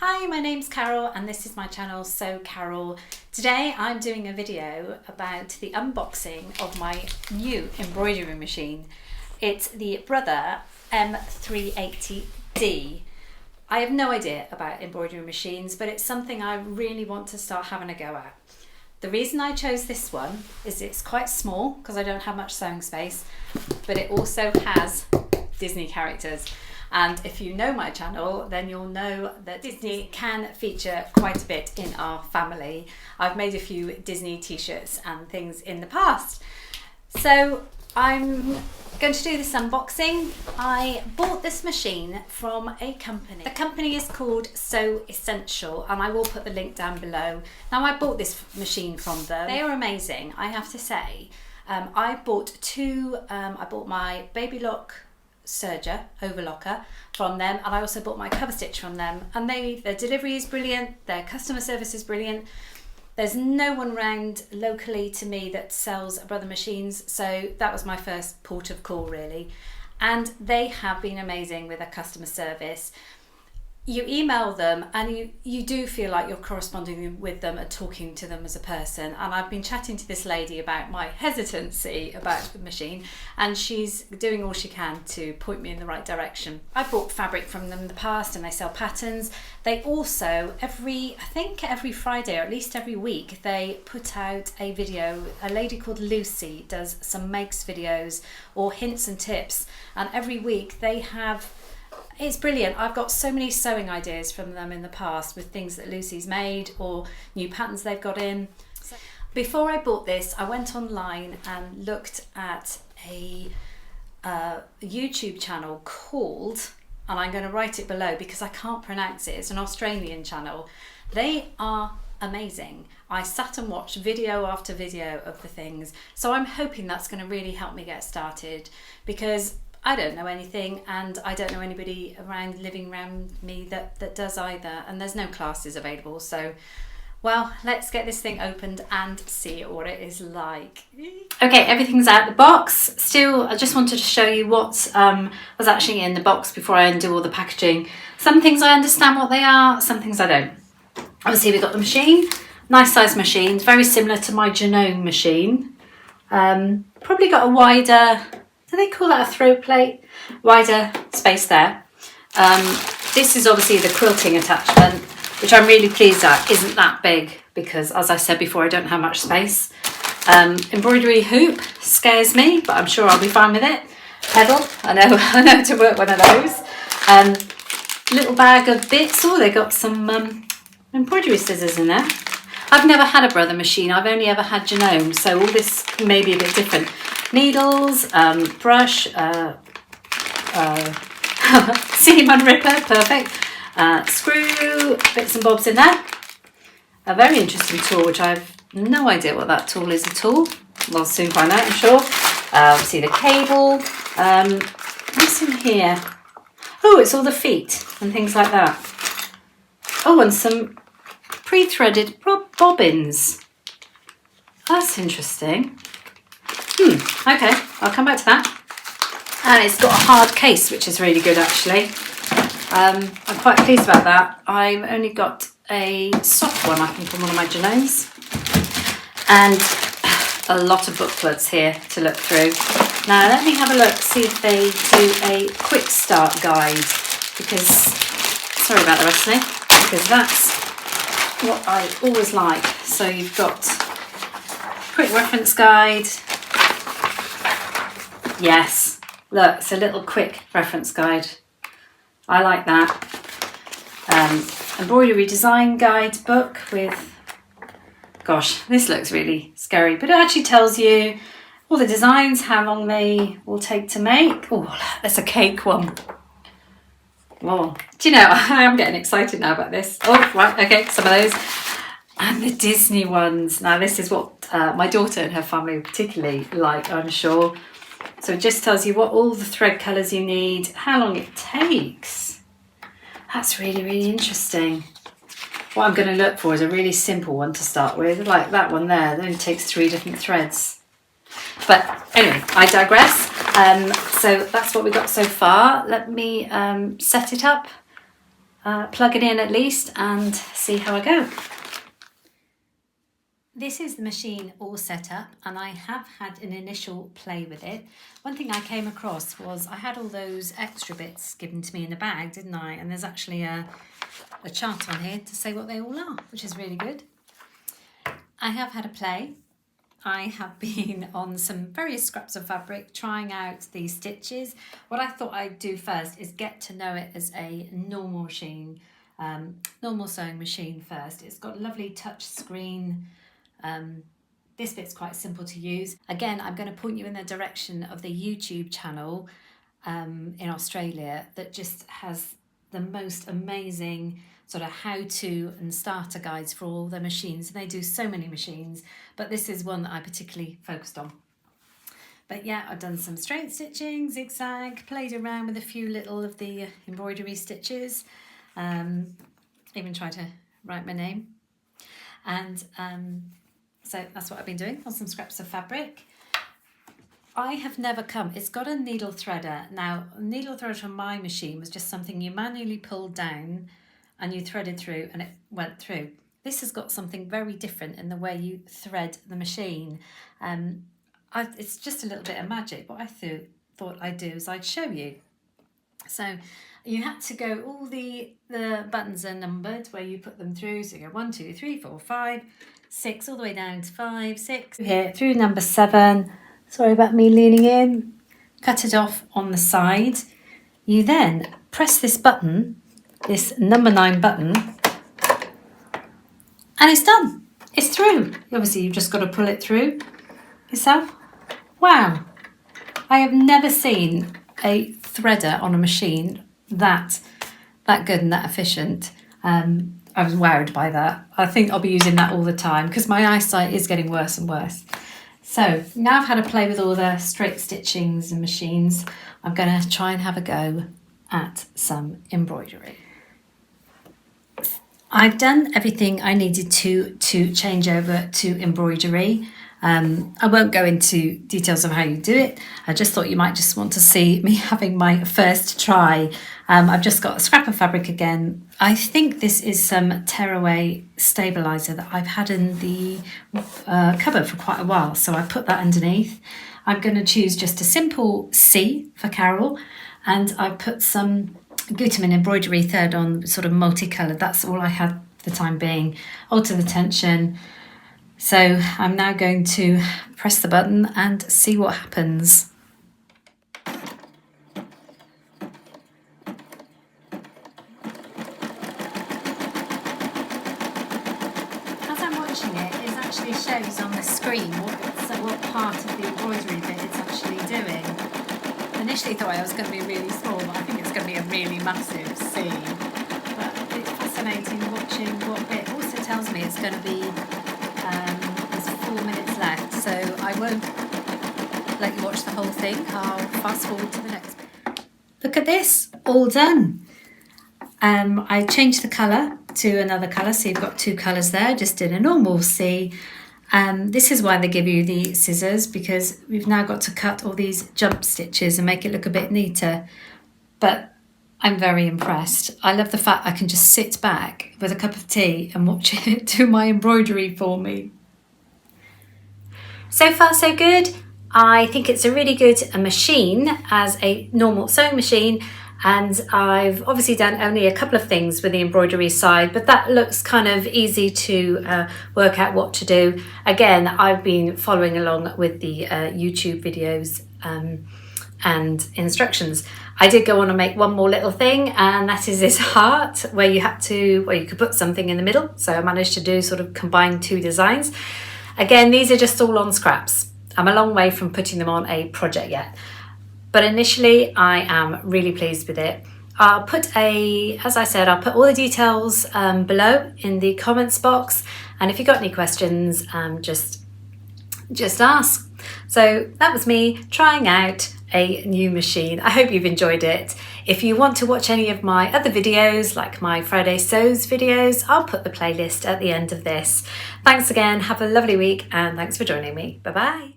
Hi, my name's Carole and this is my channel, So Carole. Today I'm doing a video about the unboxing of my new embroidery machine. It's the Brother M380D. I have no idea about embroidery machines, but it's something I really want to start having a go at. The reason I chose this one is it's quite small because I don't have much sewing space, but it also has Disney characters. And if you know my channel, then you'll know that Disney can feature quite a bit in our family. I've made a few Disney t-shirts and things in the past. So I'm going to do this unboxing. I bought this machine from a company. The company is called So Essential, and I will put the link down below. Now, I bought this machine from them. They are amazing, I have to say. I bought my Baby Lock serger overlocker from them, and I also bought my cover stitch from them, and their delivery is brilliant, their customer service is brilliant. There's no one around locally to me that sells Brother machines, so that was my first port of call really, and they have been amazing with their customer service. You email them and you do feel like you're corresponding with them and talking to them as a person. And I've been chatting to this lady about my hesitancy about the machine, and she's doing all she can to point me in the right direction. I've bought fabric from them in the past and they sell patterns. They also, every Friday or at least every week, they put out a video. A lady called Lucy does some makes videos or hints and tips, and every week they have. It's brilliant. I've got so many sewing ideas from them in the past with things that Lucy's made or new patterns they've got in. Before I bought this, I went online and looked at a YouTube channel called, and I'm going to write it below because I can't pronounce it, it's an Australian channel. They are amazing. I sat and watched video after video of the things, so I'm hoping that's going to really help me get started, because I don't know anything, and I don't know anybody living around me that does either, and there's no classes available. So, well, let's get this thing opened and see what it is like. Okay, everything's out of the box. Still, I just wanted to show you what was actually in the box before I undo all the packaging. Some things I understand what they are, some things I don't. Obviously, we've got the machine, nice size machine, very similar to my Genome machine. Probably got a wider, do they call that a throw plate? Wider space there. This is obviously the quilting attachment, which I'm really pleased at isn't that big because, as I said before, I don't have much space. Embroidery hoop scares me, but I'm sure I'll be fine with it. Pedal, I know to work one of those. Little bag of bits. Oh, they got some embroidery scissors in there. I've never had a Brother machine. I've only ever had Genome, so all this may be a bit different. Needles, brush, seam unripper, perfect, screw, bits and bobs in there. A very interesting tool, which I've no idea what that tool is at all. We'll soon find out, I'm sure. See the cable. What's in here? Oh, it's all the feet and things like that. Oh, and some pre-threaded bobbins. That's interesting. Okay, I'll come back to that. And it's got a hard case, which is really good actually. I'm quite pleased about that. I've only got a soft one, I think, on one of my Genomes. And a lot of booklets here to look through. Now let me have a look, see if they do a quick start guide, because, sorry about the rustling, because that's what I always like. So you've got quick reference guide. Yes, look, it's a little quick reference guide. I like that. Embroidery design guide book with, gosh, this looks really scary, but it actually tells you all the designs, how long they will take to make. Oh, there's a cake one. Oh, do you know, I am getting excited now about this. Oh, right, okay, some of those. And the Disney ones. Now, this is what my daughter and her family particularly like, I'm sure. So it just tells you what all the thread colours you need, how long it takes. That's really, really interesting. What I'm going to look for is a really simple one to start with, like that one there. It only takes 3 different threads. But anyway, I digress. So that's what we got so far. Let me set it up. plug it in at least and see how I go. This is the machine all set up, and I have had an initial play with it. One thing I came across was I had all those extra bits given to me in the bag, didn't I? And there's actually a chart on here to say what they all are, which is really good. I have had a play. I have been on some various scraps of fabric trying out these stitches. What I thought I'd do first is get to know it as a normal machine, normal sewing machine first. It's got a lovely touch screen. This bit's quite simple to use. Again, I'm going to point you in the direction of the YouTube channel in Australia that just has the most amazing sort of how-to and starter guides for all the machines. And they do so many machines, but this is one that I particularly focused on. But yeah, I've done some straight stitching, zigzag, played around with a few little of the embroidery stitches, even tried to write my name. And so that's what I've been doing on some scraps of fabric. I have never come, it's got a needle threader. Now, a needle threader on my machine was just something you manually pulled down and you threaded through and it went through. This has got something very different in the way you thread the machine. It's just a little bit of magic. What I thought I'd do is I'd show you. So you had to go, all the buttons are numbered where you put them through. So you go 1, 2, 3, 4, 5, 6, all the way down to 5, 6. Here through number 7. Sorry about me leaning in. Cut it off on the side. You then press this button, this number 9 button, and it's done. It's through. Obviously, you've just got to pull it through yourself. Wow. I have never seen a threader on a machine that good and that efficient. I was wowed by that. I think I'll be using that all the time because my eyesight is getting worse and worse. So now I've had a play with all the straight stitchings and machines, I'm going to try and have a go at some embroidery. I've done everything I needed to change over to embroidery. I won't go into details of how you do it. I just thought you might just want to see me having my first try. I've just got a scrap of fabric again. I think this is some tearaway stabiliser that I've had in the cupboard for quite a while, so I put that underneath. I'm going to choose just a simple C for Carole, and I put some Gutermann embroidery third on, sort of multicoloured. That's all I had for the time being. Alter the tension. So I'm now going to press the button and see what happens. As I'm watching it, it actually shows on the screen what part of the embroidery bit it's actually doing. I initially thought I was going to be really small, but I think it's going to be a really massive C. But it's fascinating watching what bit. Also tells me it's going to be there's 4 minutes left, so I won't let you watch the whole thing. I'll fast forward to the next bit. Look at this, all done. I changed the colour to another colour, so you've got 2 colours there. Just did a normal C. This is why they give you the scissors, because we've now got to cut all these jump stitches and make it look a bit neater. But I'm very impressed. I love the fact I can just sit back with a cup of tea and watch it do my embroidery for me. So far so good. I think it's a really good machine as a normal sewing machine, and I've obviously done only a couple of things with the embroidery side, but that looks kind of easy to work out what to do. Again, I've been following along with the YouTube videos and instructions. I did go on and make one more little thing, and that is this heart where you could put something in the middle. So I managed to do sort of combine 2 designs. Again, these are just all on scraps. I'm a long way from putting them on a project yet, but initially I am really pleased with it. I'll put I'll put all the details below in the comments box, and if you've got any questions, just ask. So that was me trying out a new machine. I hope you've enjoyed it. If you want to watch any of my other videos, like my Friday Sews videos, I'll put the playlist at the end of this. Thanks again, have a lovely week, and thanks for joining me. Bye bye.